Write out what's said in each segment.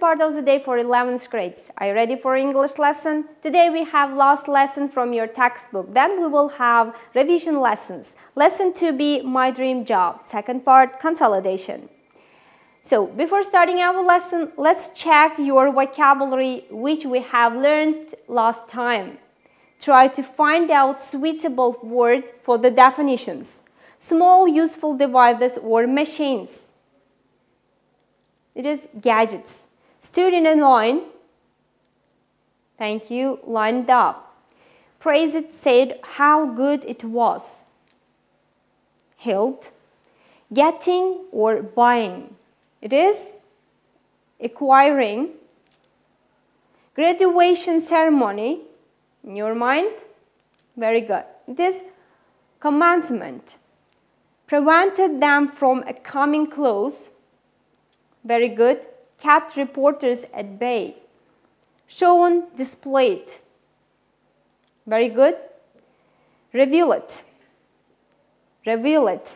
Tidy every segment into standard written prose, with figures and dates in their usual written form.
part of the day for 11th grades. Are you ready for English lesson? Today we have last lesson from your textbook. Then we will have revision lessons. Lesson 2B, My Dream Job. Second part, consolidation. So, before starting our lesson, let's check your vocabulary which we have learned last time. Try to find out suitable word for the definitions. Small useful devices or machines. It is gadgets. Stood in a line. Thank you. Lined up. Praise it, said how good it was. Held. Getting or buying. It is acquiring. Graduation ceremony. In your mind? Very good. It is commencement. Prevented them from a coming close. Very good. Kept reporters at bay. Shown, displayed. Very good. Reveal it. Reveal it.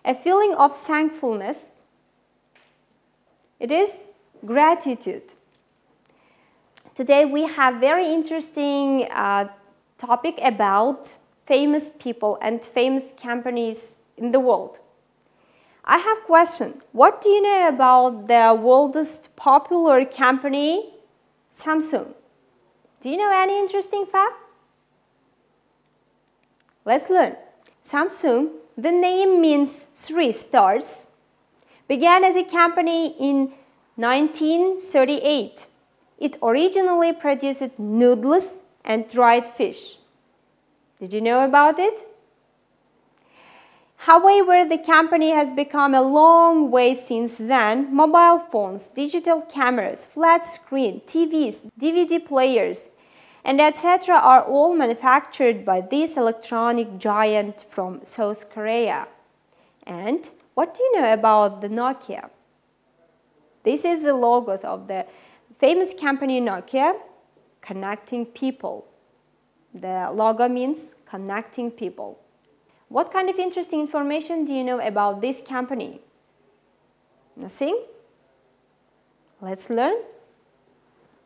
A feeling of thankfulness. It is gratitude. Today we have very interesting topic about famous people and famous companies in the world. I have a question. What do you know about the world's popular company, Samsung? Do you know any interesting fact? Let's learn. Samsung, the name means 3 stars. Began as a company in 1938. It originally produced noodles and dried fish. Did you know about it? However, the company has become a long way since then. Mobile phones, digital cameras, flat screen, TVs, DVD players, and etc. are all manufactured by this electronic giant from South Korea. And what do you know about the Nokia? This is the logos of the famous company Nokia, connecting people. The logo means connecting people. What kind of interesting information do you know about this company? Nothing? Let's learn.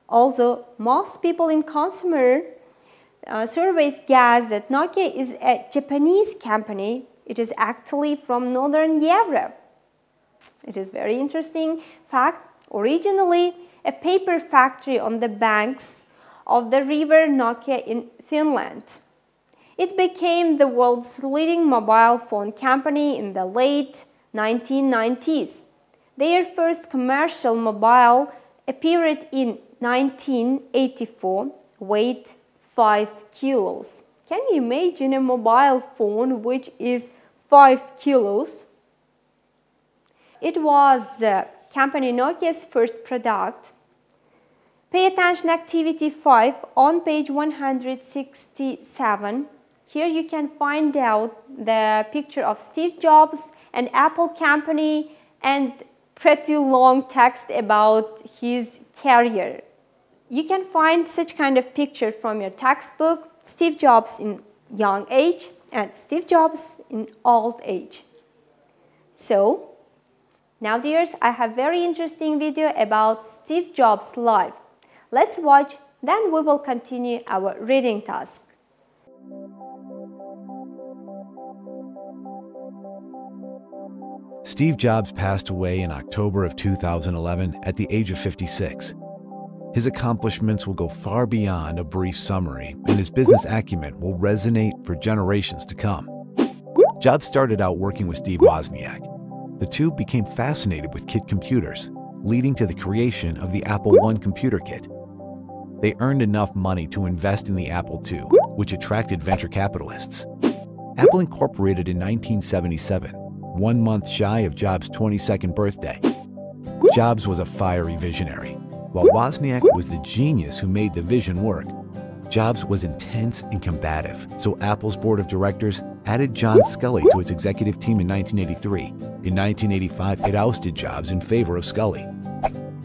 Also, most people in consumer surveys guess that Nokia is a Japanese company. It is actually from Northern Europe. It is very interesting fact. Originally, a paper factory on the banks of the river Nokia in Finland. It became the world's leading mobile phone company in the late 1990s. Their first commercial mobile appeared in 1984, weighed 5 kilos. Can you imagine a mobile phone which is 5 kilos? It was company Nokia's first product. Pay attention, activity 5 on page 167. Here you can find out the picture of Steve Jobs and Apple company and pretty long text about his career. You can find such kind of picture from your textbook. Steve Jobs in young age and Steve Jobs in old age. So, now dears, I have very interesting video about Steve Jobs' life. Let's watch, then we will continue our reading task. Steve Jobs passed away in October of 2011 at the age of 56. His accomplishments will go far beyond a brief summary, and his business acumen will resonate for generations to come. Jobs started out working with Steve Wozniak. The two became fascinated with kit computers, leading to the creation of the Apple I computer kit. They earned enough money to invest in the Apple II, which attracted venture capitalists. Apple incorporated in 1977, 1 month shy of Jobs' 22nd birthday. Jobs was a fiery visionary, while Wozniak was the genius who made the vision work. Jobs was intense and combative, so Apple's board of directors added John Sculley to its executive team in 1983. In 1985, it ousted Jobs in favor of Sculley.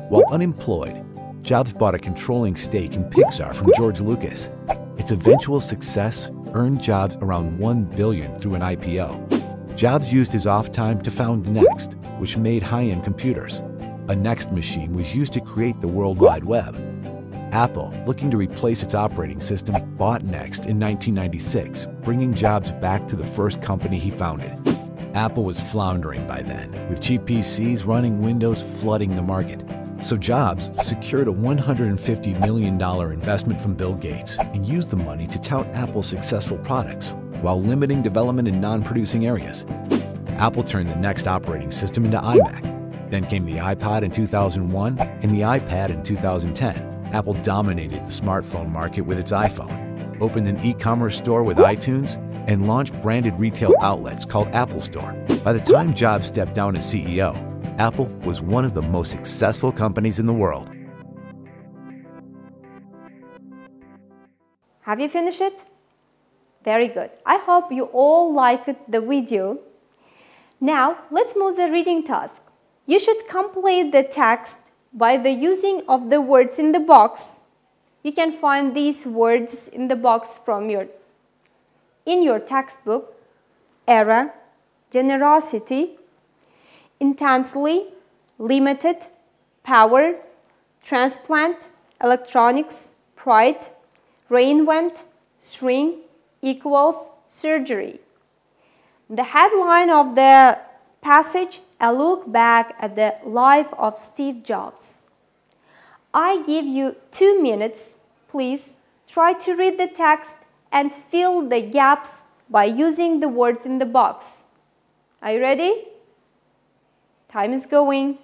While unemployed, Jobs bought a controlling stake in Pixar from George Lucas. Its eventual success earned Jobs around $1 billion through an IPO. Jobs used his off time to found Next, which made high-end computers. A next machine was used to create the World Wide Web. Apple, looking to replace its operating system, bought Next in 1996, bringing Jobs back to the first company he founded. Apple was floundering by then, with cheap PCs running Windows flooding the market. So Jobs secured a $150 million investment from Bill Gates and used the money to tout Apple's successful products while limiting development in non-producing areas. Apple turned the Next operating system into iMac. Then came the iPod in 2001 and the iPad in 2010. Apple dominated the smartphone market with its iPhone, opened an e-commerce store with iTunes, and launched branded retail outlets called Apple Store. By the time Jobs stepped down as CEO, Apple was one of the most successful companies in the world. Have you finished it? Very good. I hope you all liked the video. Now, let's move to the reading task. You should complete the text by the using of the words in the box. You can find these words in the box in your textbook: era, generosity, intensely, limited, power, transplant, electronics, pride, reinvent, string, equals, surgery. The headline of the passage: a look back at the life of Steve Jobs. I give you 2 minutes. Please try to read the text and fill the gaps by using the words in the box. Are you ready? Time is going.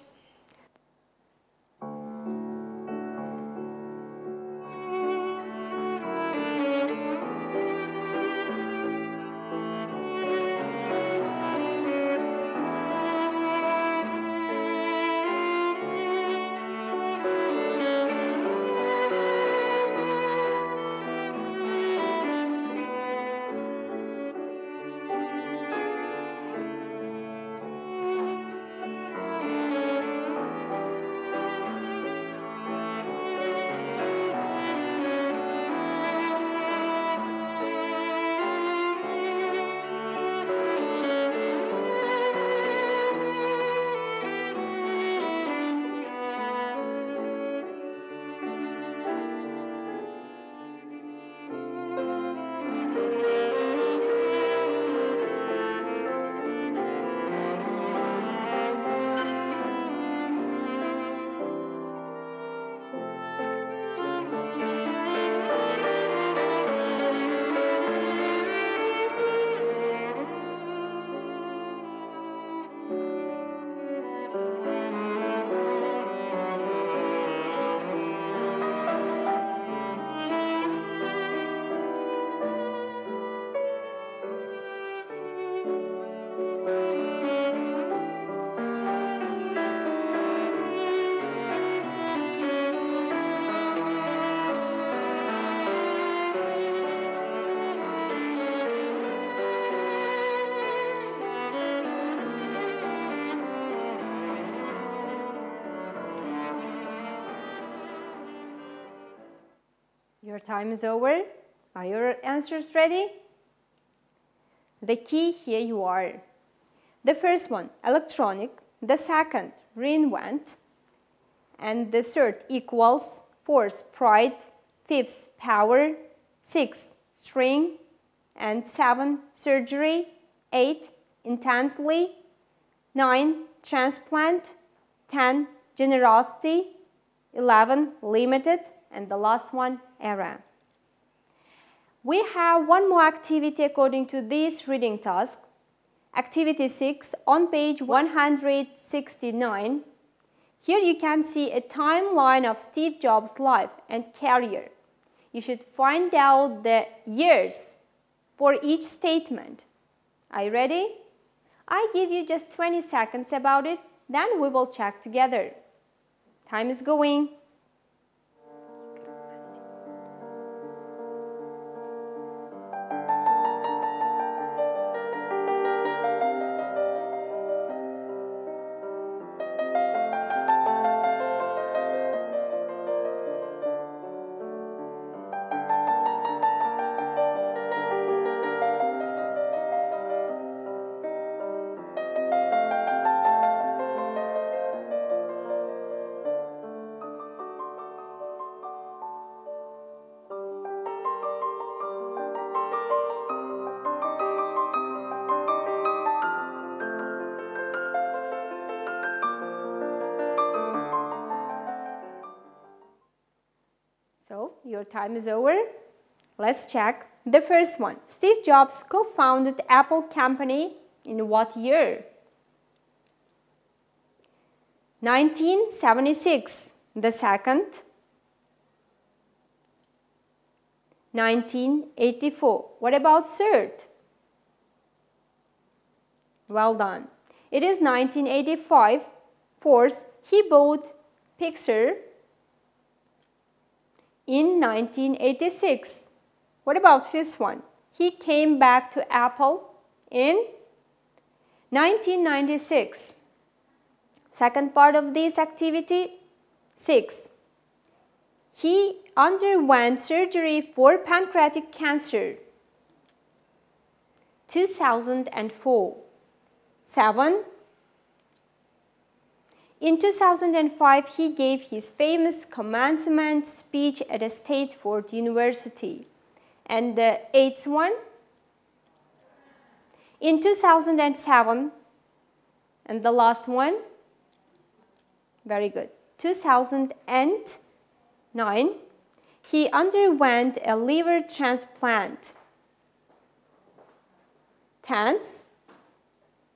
Your time is over. Are your answers ready? The key here you are. The first one, electronic. The second, reinvent. And the third, equals. Fourth, pride. Fifth, power. Six, string. And 7, surgery. 8, intensely. 9, transplant. 10, generosity. 11, limited. And the last one, era. We have one more activity according to this reading task. Activity 6 on page 169. Here you can see a timeline of Steve Jobs' life and career. You should find out the years for each statement. Are you ready? I give you just 20 seconds about it, then we will check together. Time is going. time is over. Let's check. The first one. Steve Jobs co-founded Apple company in what year? 1976. The second. 1984. What about third? Well done. It is 1985. Fourth, he bought Pixar in 1986. What about fifth one? He came back to Apple in 1996. Second part of this activity, 6. He underwent surgery for pancreatic cancer, 2004. 7. In 2005, he gave his famous commencement speech at a Stanford University. And the 8th one, in 2007, and the last one, very good, 2009, he underwent a liver transplant. 10th,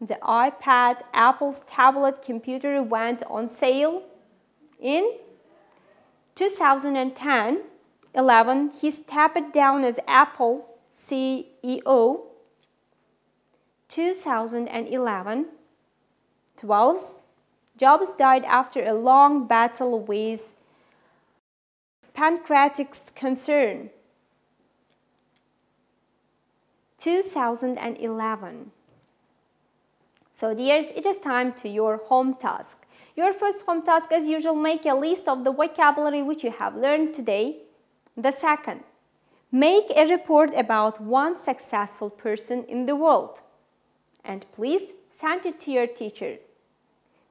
the iPad, Apple's tablet computer went on sale in 2010. 11, he stepped down as Apple CEO. 2011. 12, Jobs died after a long battle with pancreatic cancer. 2011. So dears, it is time to your home task. Your first home task, as usual, make a list of the vocabulary which you have learned today. The second, make a report about one successful person in the world. And please send it to your teacher.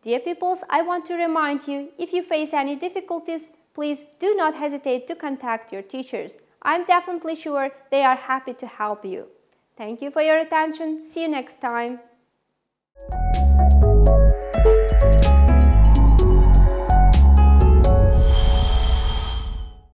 Dear pupils, I want to remind you, if you face any difficulties, please do not hesitate to contact your teachers. I'm definitely sure they are happy to help you. Thank you for your attention. See you next time.